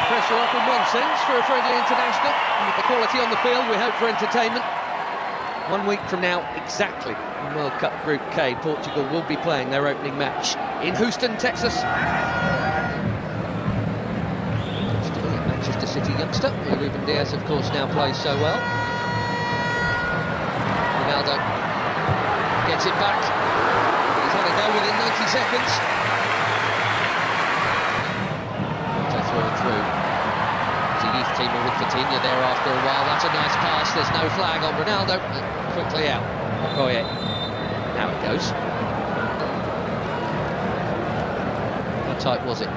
Pressure off in one sense for a friendly international. And with the quality on the field, we hope for entertainment. 1 week from now, exactly, in World Cup Group K, Portugal will be playing their opening match in Houston, Texas. Looks to be a Manchester City youngster, who Ruben Diaz, of course, now plays so well. Ronaldo gets it back. He's had a go within 90 seconds. Through. It's a youth teamer with Coutinho there after a while. That's a nice pass. There's no flag on Ronaldo. Quickly out. Okoye. Now it goes. How tight was it?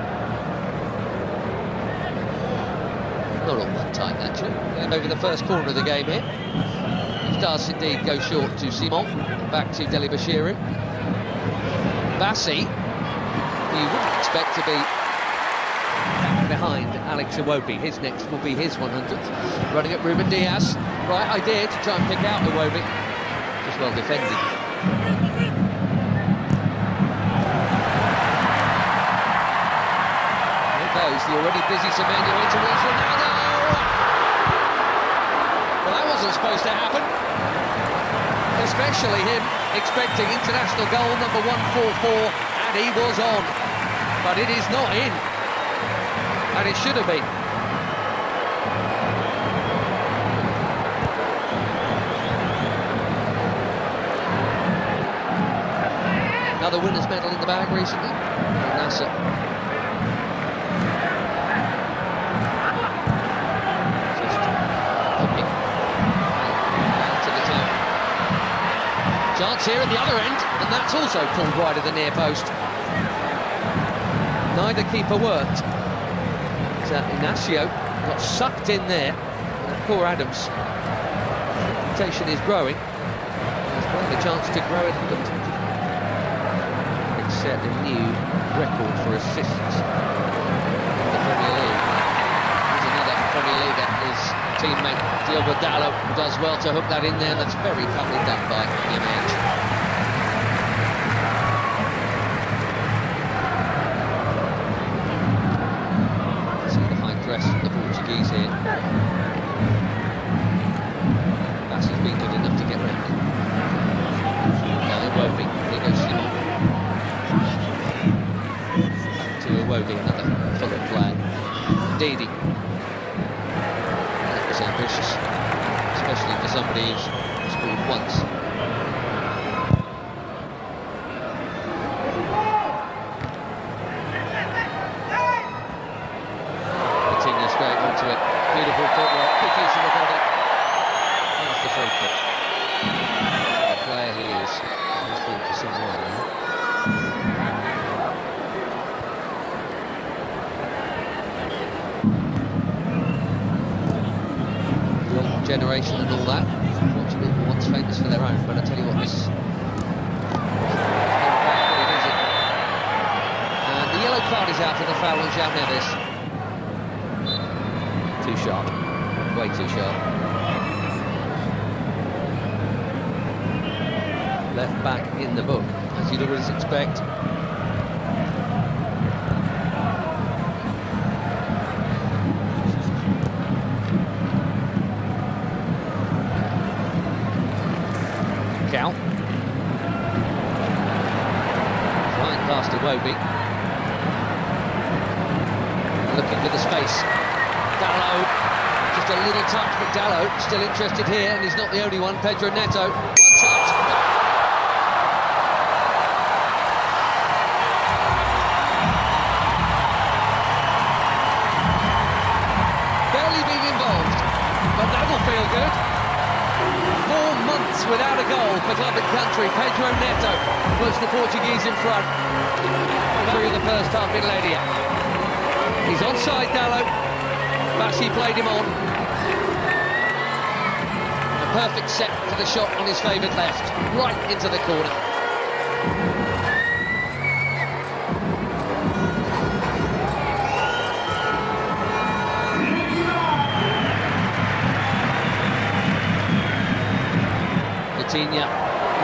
Not all that tight, actually. And over the first corner of the game here. It does indeed go short to Simon. Back to Delibashiru. Bassi, who you wouldn't expect to be behind Alex Iwobi. His next will be his 100th. Running at Ruben Diaz. Right idea to try and pick out Iwobi. Just well defended. There goes the already busy Semenyo in towards Ronaldo. Well, that wasn't supposed to happen. Especially him expecting international goal number 144, and he was on. But it is not in. And it should have been. Another winner's medal in the bag recently. Nasser. Just hooking. Down to the top. Chance here at the other end, and that's also pulled wide of the near post. Neither keeper worked. Ignacio got sucked in there. Poor Adams. Reputation is growing. There's probably a chance to grow it. It's set a new record for assists in the Premier League. There's another Premier League. His teammate Diogo Dalot does well to hook that in there. That's very cleverly done by Image. From the Portuguese here. Bassi's been good enough to get round it. Now Iwobi, here goes Simon. Back to Iwobi, another Fulham flag. Ndidi. That was ambitious, especially for somebody who's scored once. Beautiful footwork, good use of the body. That's the free kick. The player he is. He's been for some while now. Young generation and all that. Portugal were once famous for their own, but I tell you what, this. And the yellow card is out for the foul on João Neves. Too sharp, way too sharp. Left back in the book, as you'd always expect. Cal. Flying past Iwobi. Looking for the space. Dalot, just a little touch, but Dalot still interested here, and he's not the only one. Pedro Neto, one touch. Barely being involved, but that'll feel good. 4 months without a goal for club and country. Pedro Neto puts the Portuguese in front through the first half in Ledia. He's onside, Dalot. Bassi played him on. A perfect set for the shot on his favoured left, right into the corner. Coutinho,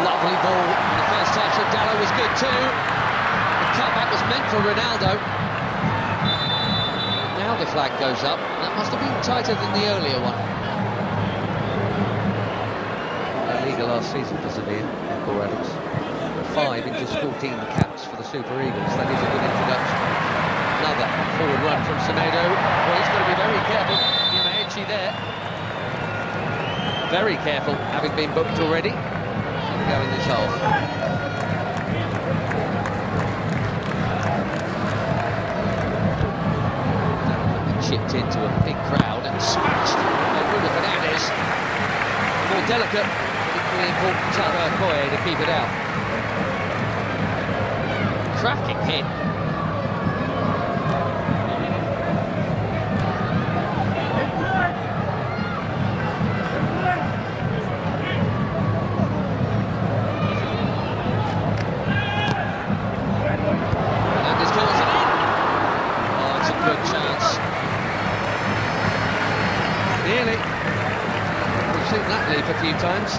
lovely ball. And the first touch of Dalot was good too. The cutback was meant for Ronaldo. Now the flag goes up. That must have been tighter than the earlier one. League last season for Sevilla, Paul Adams. 5 in just 14 caps for the Super Eagles. That is a good introduction. Another forward run from Semedo. Well, he's got to be very careful. Yamaechi there. Very careful, having been booked already. Go in this half. Chipped into a big crowd and smashed by Bruno Fernandes. More delicate, equally important Tara Koye to keep it out. Cracking hit. Fernandes calls it in. Oh, it's a good chance. Nearly. We've seen that leap a few times.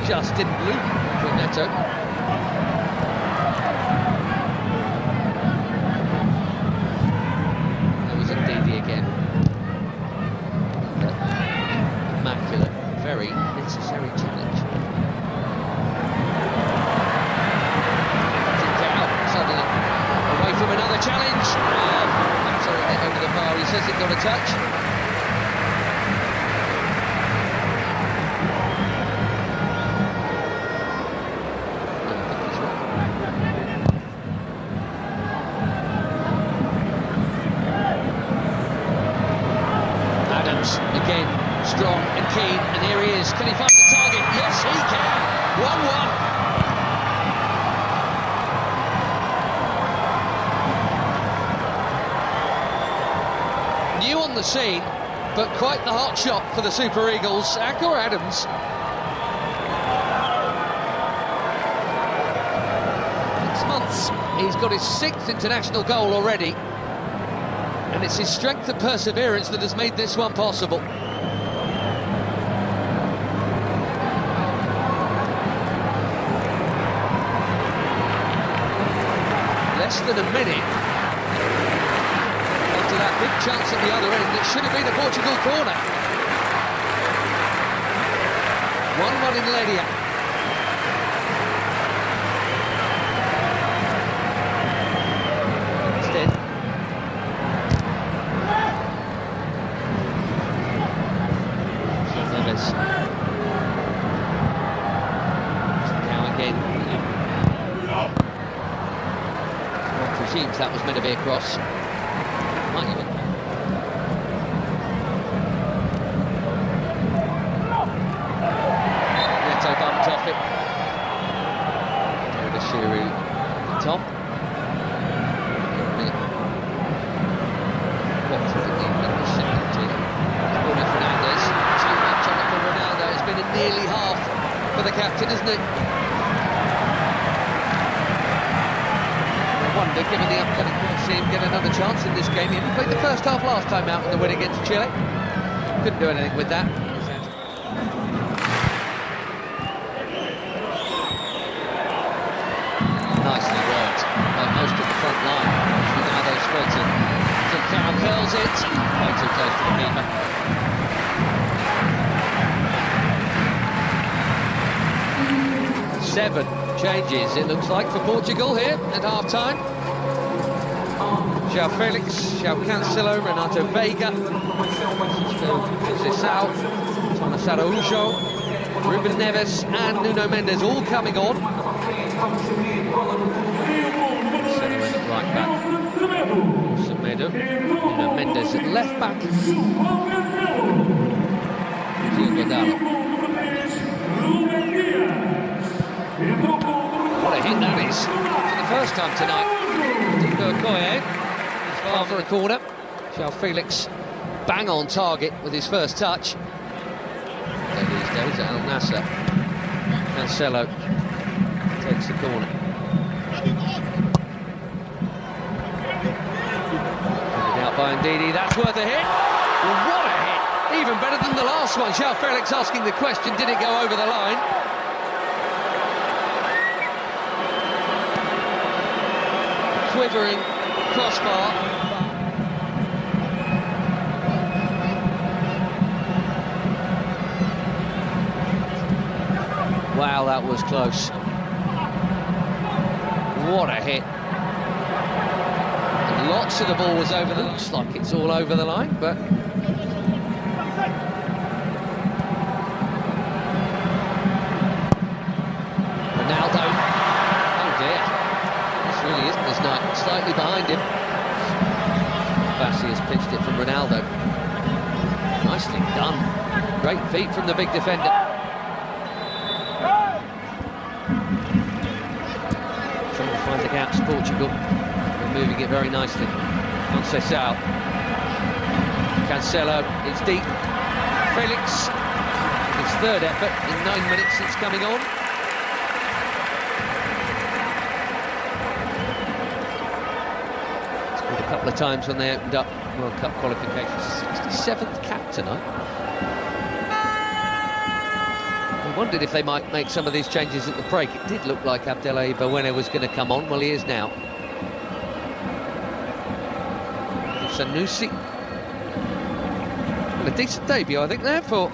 Just didn't loop for Neto. There was Ndidi again. Immaculate, very necessary challenge. Suddenly away from another challenge. Absolutely over the bar. He says it got a touch. Adams again, strong and keen, and here he is. Can he find the target? Yes, he can. 1-1. New on the scene, but quite the hot shot for the Super Eagles. Akor Adams. 6 months, he's got his 6th international goal already. And it's his strength and perseverance that has made this one possible. Less than a minute after that big chance at the other end, it should have been a Portugal corner. 1-1 in Ledia. Instead, Neves. Now again. One presumes that was meant to be a cross. Might even. Neto bumped off it. Over to Shiru at the top. Watford in the second team. Bruno Fernandes. Too much on it for Ronaldo. It's been a nearly half for the captain, isn't it? Wonder, given the upcoming, we'll see him get another chance in this game. He played the first half last time out in the win against Chile. Couldn't do anything with that. Nicely worked by most of the front line. Ronaldo spots it. So Carroll curls it. Way too close to the keeper. Seven changes, it looks like, for Portugal here at half-time. João Felix, João Cancelo, Renato Veiga, Sissao, Thomas Araújo, Ruben Neves and Nuno Mendes all coming on. Centre at right back, Semedo, Nuno Mendes at left back, Diego. What a hit that is, for the first time tonight. Diego Koye is far for a corner. João Felix bang on target with his first touch. There these days at Al Nassr. Cancelo takes the corner. Handed out by Ndidi, that's worth a hit. Well, what a hit! Even better than the last one. João Felix asking the question, did it go over the line? quivering crossbar. Wow, that was close. What a hit. And lots of the ball was over the... Looks like it's all over the line, but... Ronaldo. Oh dear. This really isn't as nice. Slightly behind him. Bassi has pitched it from Ronaldo. Nicely done. Great feet from the big defender. Trying to find the gaps, Portugal. They're moving it very nicely. Conceição. Cancelo, it's deep. Felix, his third effort in 9 minutes since coming on. Scored a couple of times when they opened up World Cup qualifications. 67th cap tonight. We wondered if they might make some of these changes at the break. It did look like Abdelai Bawene was going to come on. Well, he is now. Sanusi. Well, a decent debut, I think, there for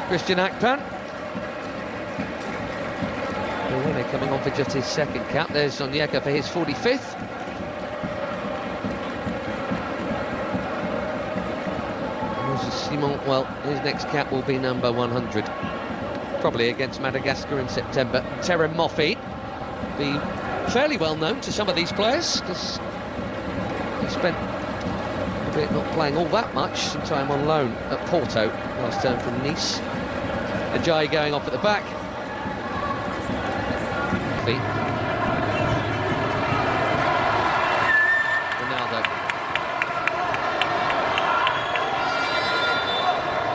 Christian Akpan. Bawene coming on for just his second cap. There's Onyeka for his 45th. Simon, well, his next cap will be number 100. Probably against Madagascar in September. Terem Moffi, be fairly well known to some of these players because he spent a bit not playing all that much, some time on loan at Porto last term from Nice. Ajayi going off at the back. Ronaldo.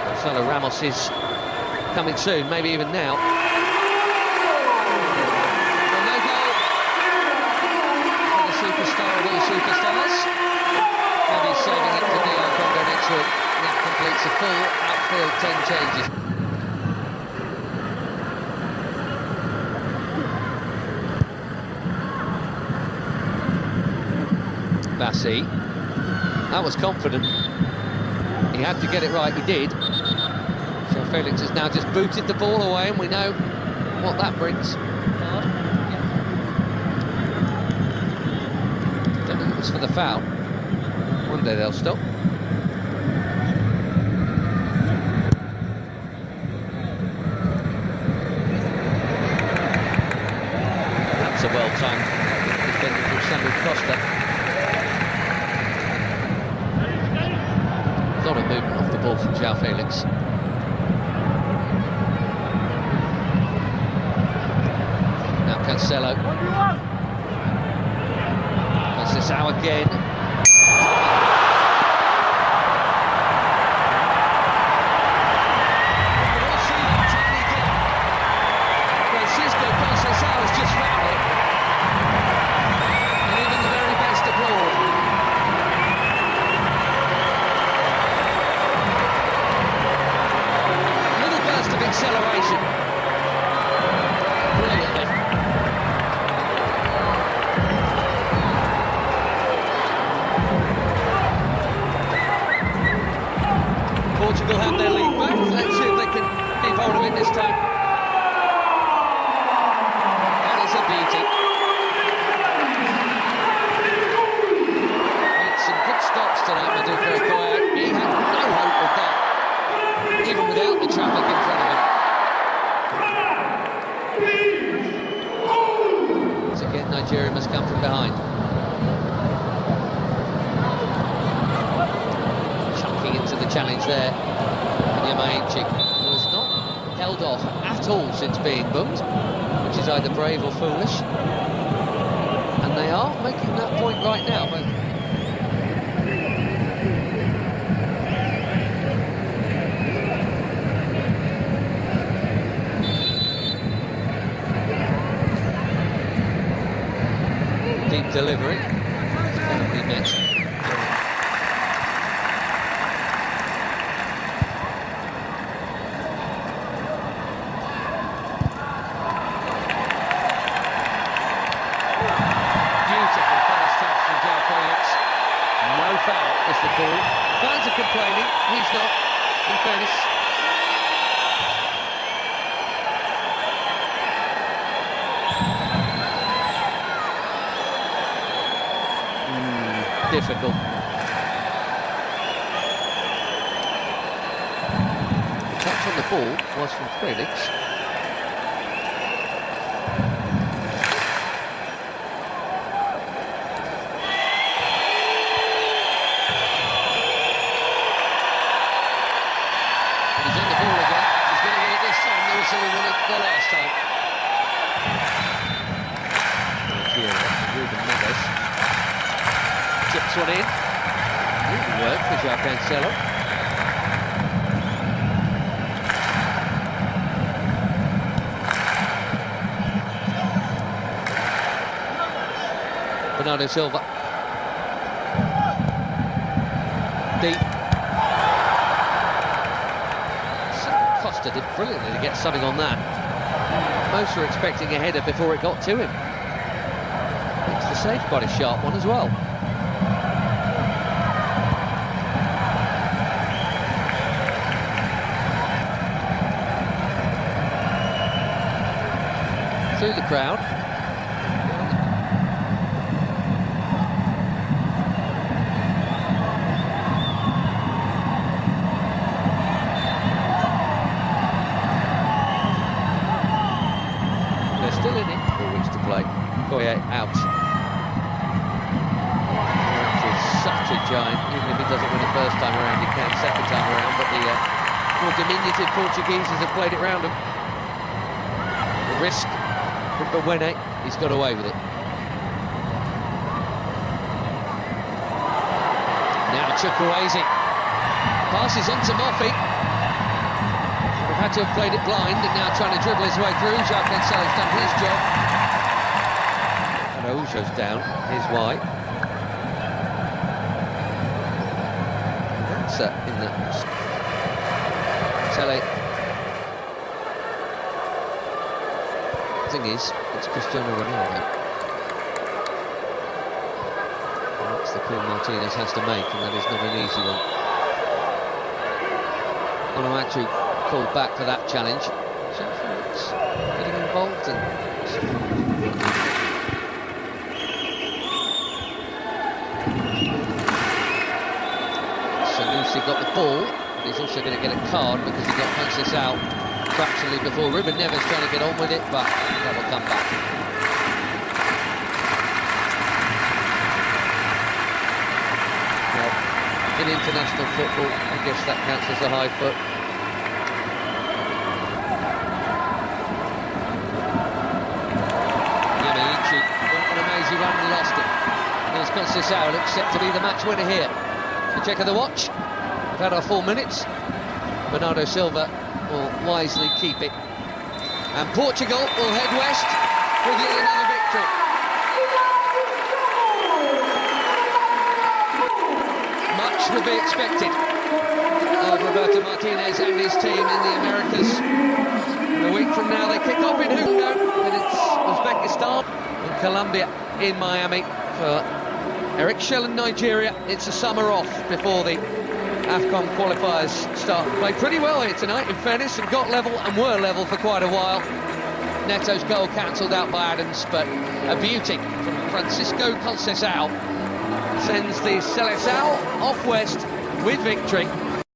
Gonzalo Ramos is coming soon, maybe even now. Well, no goal for the superstar of all superstars. Maybe saving it for DR Congo next week. That completes a full outfield 10 changes. Bassi. That was confident. He had to get it right, he did. So Felix has now just booted the ball away, and we know what that brings. Don't think it was for the foul. One day they'll stop. That's a well-timed defender from Samuel Costa. A lot of movement off the ball from João Felix. Now Cancelo. Conceição again. Francisco Conceição has just found it. And even the very best applaud. Of acceleration. Brilliantly. Portugal have their lead back. Let's see if they can keep hold of it this time. That is a beauty. Made some good stops tonight, Maduka Okoye. He had no hope of that, even without the traffic in front of him. So again, Nigeria must come from behind. Chunking into the challenge there. Yamainchi was not held off at all since being booked, which is either brave or foolish. And they are making that point right now. But deep delivery. Perfectly met. Beautiful finish the call. Fans are complaining, he's not, in fairness. Difficult. The touch on the ball was from Felix. He's on the ball again. He's going to get it this time. The whistle he won it the last time. Ruben Neves chips one in. Good work for João Cancelo. Bernardo Silva. Deep. Costa did brilliantly to get something on that. Most were expecting a header before it got to him. Makes the save quite a sharp one as well. Through the crowd. They're still in it, 4 weeks to play. Koye out. He's such a giant, even if he doesn't win the first time around, he can second time around, but the more diminutive Portugueses have played it round him. The risk. But when he's got away with it. Now Chukwueze passes on to Moffi. We've had to have played it blind and now trying to dribble his way through. João Cancelo's done his job. And Araujo's down. Here's why. That's in the Tele. Thing is, it's Cristiano Ronaldo. And that's the call Martinez has to make, and that is not an easy one. Onuachu called back for that challenge. So it's getting involved and Sanusi got the ball, but he's also going to get a card because he got Francis out fractionally before. Ruben Neves trying to get on with it, but that will come back. Well, in international football, I guess that counts as a high foot. Yamaichi went on an amazing run and lost it. There's Conceição, looks set to be the match winner here. The check of the watch. We've had our 4 minutes. Bernardo Silva will wisely keep it. And Portugal will head west with yet another victory. Much would be expected of Roberto Martinez and his team in the Americas. And a week from now they kick off in Hugo, and it's Uzbekistan and Colombia in Miami for Eric Shell and Nigeria. It's a summer off before the AFCON qualifiers start. Played pretty well here tonight, in fairness, and got level and were level for quite a while. Neto's goal cancelled out by Adams, but a beauty from Francisco Conceição sends the Seleção off west with victory.